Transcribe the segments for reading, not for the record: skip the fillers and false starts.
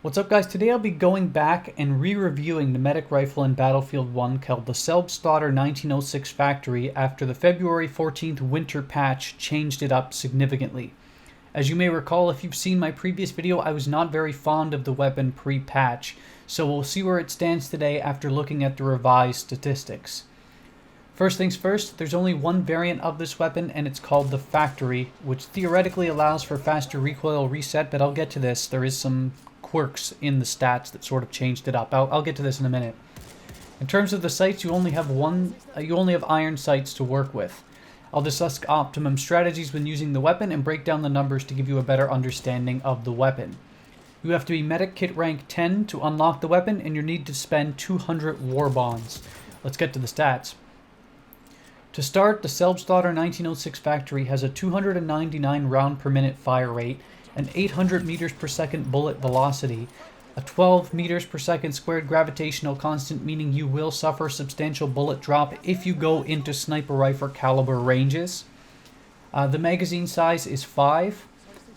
What's up, guys? Today I'll be going back and re-reviewing the medic rifle in Battlefield 1 called the Selbstlader 1906 Factory after the February 14th winter patch changed it up significantly. As you may recall, if you've seen my previous video, I was not very fond of the weapon pre-patch, so we'll see where it stands today after looking at the revised statistics. First things first, there's only one variant of this weapon, and it's called the Factory, which theoretically allows for faster recoil reset, but I'll get to this. There is some quirks in the stats that sort of changed it up. I'll get to this in a minute. In terms of the sights, you only have iron sights to work with. I'll discuss optimum strategies when using the weapon and break down the numbers to give you a better understanding of the weapon. You have to be medic kit rank 10 to unlock the weapon, and you need to spend 200 war bonds. Let's get to the stats. To start, the Selbstlader 1906 Factory has a 299 round per minute fire rate, an 800 meters per second bullet velocity, a 12 meters per second squared gravitational constant, meaning you will suffer substantial bullet drop if you go into sniper rifle caliber ranges. The magazine size is 5.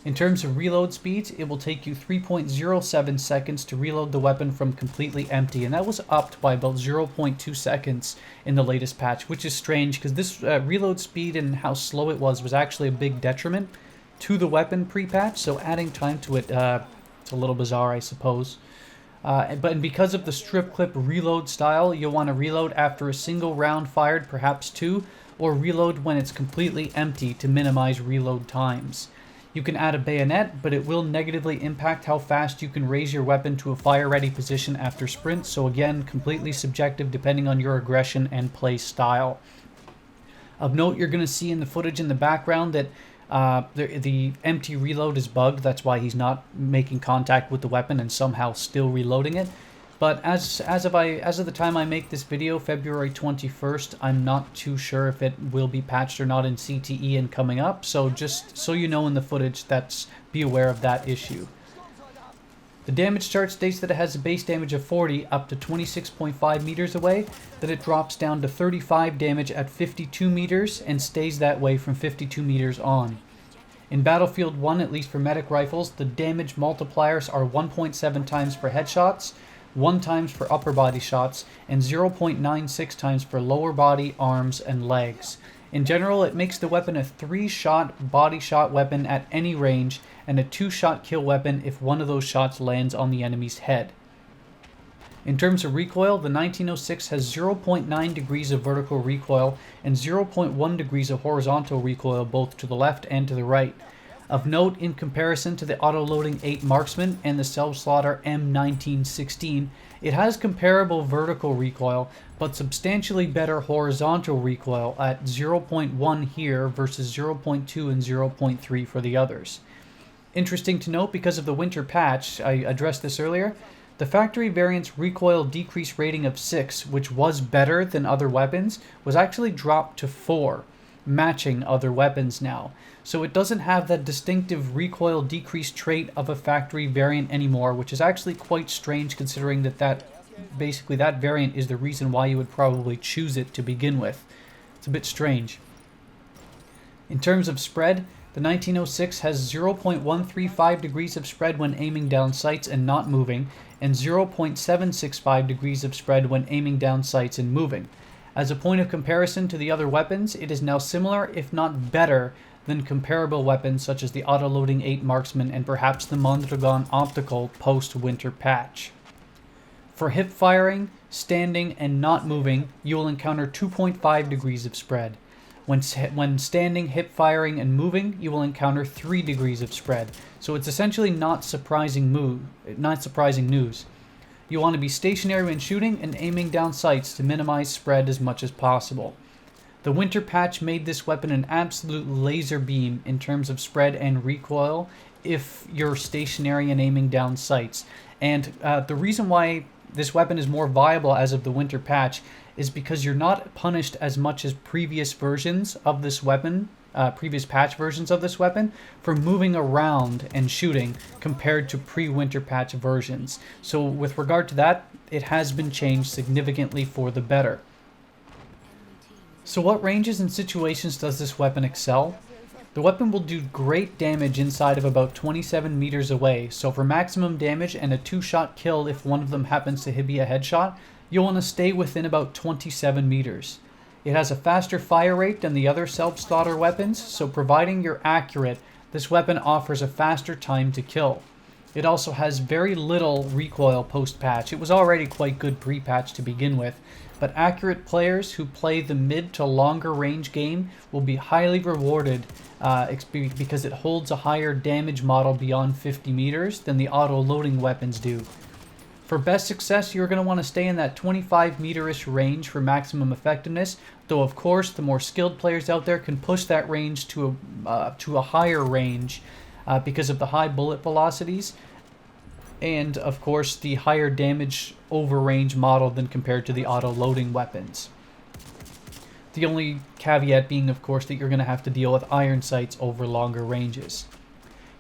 In terms of reload speeds, it will take you 3.07 seconds to reload the weapon from completely empty, and that was upped by about 0.2 seconds in the latest patch, which is strange because this reload speed and how slow it was actually a big detriment to the weapon pre-patch, so adding time to it, it's a little bizarre, I suppose. But because of the strip clip reload style, you'll want to reload after a single round fired, perhaps 2, or reload when it's completely empty to minimize reload times. You can add a bayonet, but it will negatively impact how fast you can raise your weapon to a fire-ready position after sprint, so again, completely subjective depending on your aggression and play style. Of note, you're going to see in the footage in the background that the empty reload is bugged. That's why he's not making contact with the weapon and somehow still reloading it. But as of the time I make this video, February 21st, I'm not too sure if it will be patched or not in CTE and coming up. So just so you know in the footage, be aware of that issue. The damage chart states that it has a base damage of 40 up to 26.5 meters away, that it drops down to 35 damage at 52 meters and stays that way from 52 meters on. In Battlefield 1, at least for medic rifles, the damage multipliers are 1.7 times for headshots, 1 times for upper body shots, and 0.96 times for lower body, arms, and legs. In general, it makes the weapon a 3-shot body shot weapon at any range, and a 2-shot kill weapon if one of those shots lands on the enemy's head. In terms of recoil, the 1906 has 0.9 degrees of vertical recoil and 0.1 degrees of horizontal recoil both to the left and to the right. Of note, in comparison to the auto-loading 8 Marksman and the Selbstlader M1916, it has comparable vertical recoil, but substantially better horizontal recoil at 0.1 here versus 0.2 and 0.3 for the others. Interesting to note, because of the winter patch, I addressed this earlier, the factory variant's recoil decrease rating of 6, which was better than other weapons, was actually dropped to 4, matching other weapons now. So it doesn't have that distinctive recoil decrease trait of a factory variant anymore, which is actually quite strange considering that basically that variant is the reason why you would probably choose it to begin with. It's a bit strange. In terms of spread, the 1906 has 0.135 degrees of spread when aiming down sights and not moving, and 0.765 degrees of spread when aiming down sights and moving. As a point of comparison to the other weapons, it is now similar, if not better, than comparable weapons such as the auto-loading 8 Marksman and perhaps the Mondragon Optical post-winter patch. For hip firing, standing, and not moving, you will encounter 2.5 degrees of spread. When standing, hip firing, and moving, you will encounter 3 degrees of spread. So it's essentially not surprising news. You want to be stationary when shooting and aiming down sights to minimize spread as much as possible. The winter patch made this weapon an absolute laser beam in terms of spread and recoil if you're stationary and aiming down sights. And the reason why this weapon is more viable as of the winter patch is because you're not punished as much as previous versions of this weapon, previous patch versions of this weapon, for moving around and shooting compared to pre-winter patch versions. So with regard to that, it has been changed significantly for the better. So what ranges and situations does this weapon excel? The weapon will do great damage inside of about 27 meters away, so for maximum damage and a 2-shot kill if one of them happens to be a headshot, you'll want to stay within about 27 meters. It has a faster fire rate than the other Selbstlader weapons, so providing you're accurate, this weapon offers a faster time to kill. It also has very little recoil post-patch. It was already quite good pre-patch to begin with, but accurate players who play the mid to longer range game will be highly rewarded because it holds a higher damage model beyond 50 meters than the auto-loading weapons do. For best success, you're going to want to stay in that 25 meter-ish range for maximum effectiveness, though of course the more skilled players out there can push that range to a higher range because of the high bullet velocities and of course the higher damage over range model than compared to the auto-loading weapons. The only caveat being of course that you're going to have to deal with iron sights over longer ranges.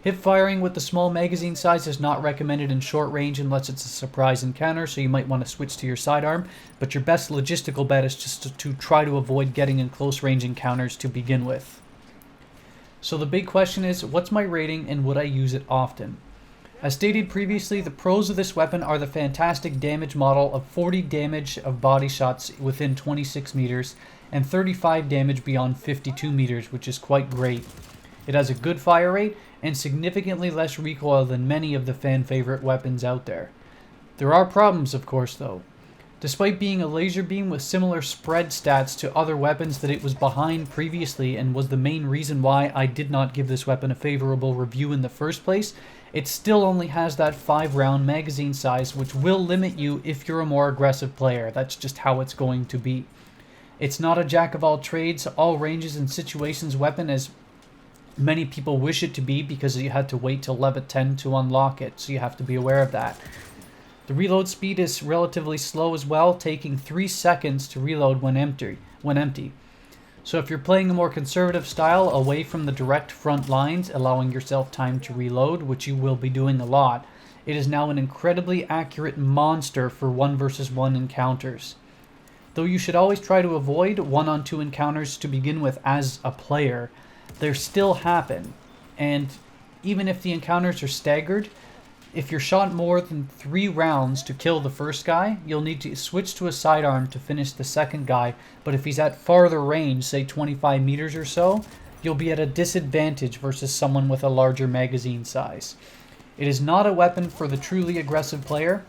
Hip firing with the small magazine size is not recommended in short range unless it's a surprise encounter, so you might want to switch to your sidearm, but your best logistical bet is just to try to avoid getting in close range encounters to begin with. So the big question is, what's my rating and would I use it often? As stated previously, the pros of this weapon are the fantastic damage model of 40 damage of body shots within 26 meters and 35 damage beyond 52 meters, which is quite great. It has a good fire rate and significantly less recoil than many of the fan favorite weapons out there. There are problems, of course, though. Despite being a laser beam with similar spread stats to other weapons that it was behind previously and was the main reason why I did not give this weapon a favorable review in the first place, it still only has that 5-round magazine size, which will limit you if you're a more aggressive player. That's just how it's going to be. It's not a jack-of-all-trades, all ranges and situations weapon as many people wish it to be because you had to wait till level 10 to unlock it, so you have to be aware of that. The reload speed is relatively slow as well, taking 3 seconds to reload when empty. So if you're playing a more conservative style away from the direct front lines, allowing yourself time to reload, which you will be doing a lot, it is now an incredibly accurate monster for 1 versus 1 encounters. Though you should always try to avoid 1-on-2 encounters to begin with as a player, they still happen, and even if the encounters are staggered, if you're shot more than 3 rounds to kill the first guy, you'll need to switch to a sidearm to finish the second guy, but if he's at farther range, say 25 meters or so, you'll be at a disadvantage versus someone with a larger magazine size. It is not a weapon for the truly aggressive player,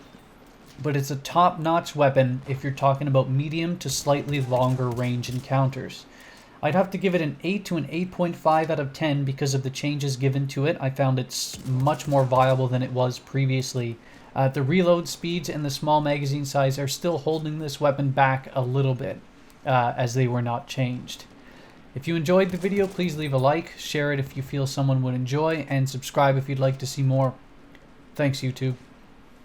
but it's a top-notch weapon if you're talking about medium to slightly longer range encounters. I'd have to give it an 8 to an 8.5 out of 10 because of the changes given to it. I found it's much more viable than it was previously. The reload speeds and the small magazine size are still holding this weapon back a little bit as they were not changed. If you enjoyed the video, please leave a like, share it if you feel someone would enjoy, and subscribe if you'd like to see more. Thanks, YouTube.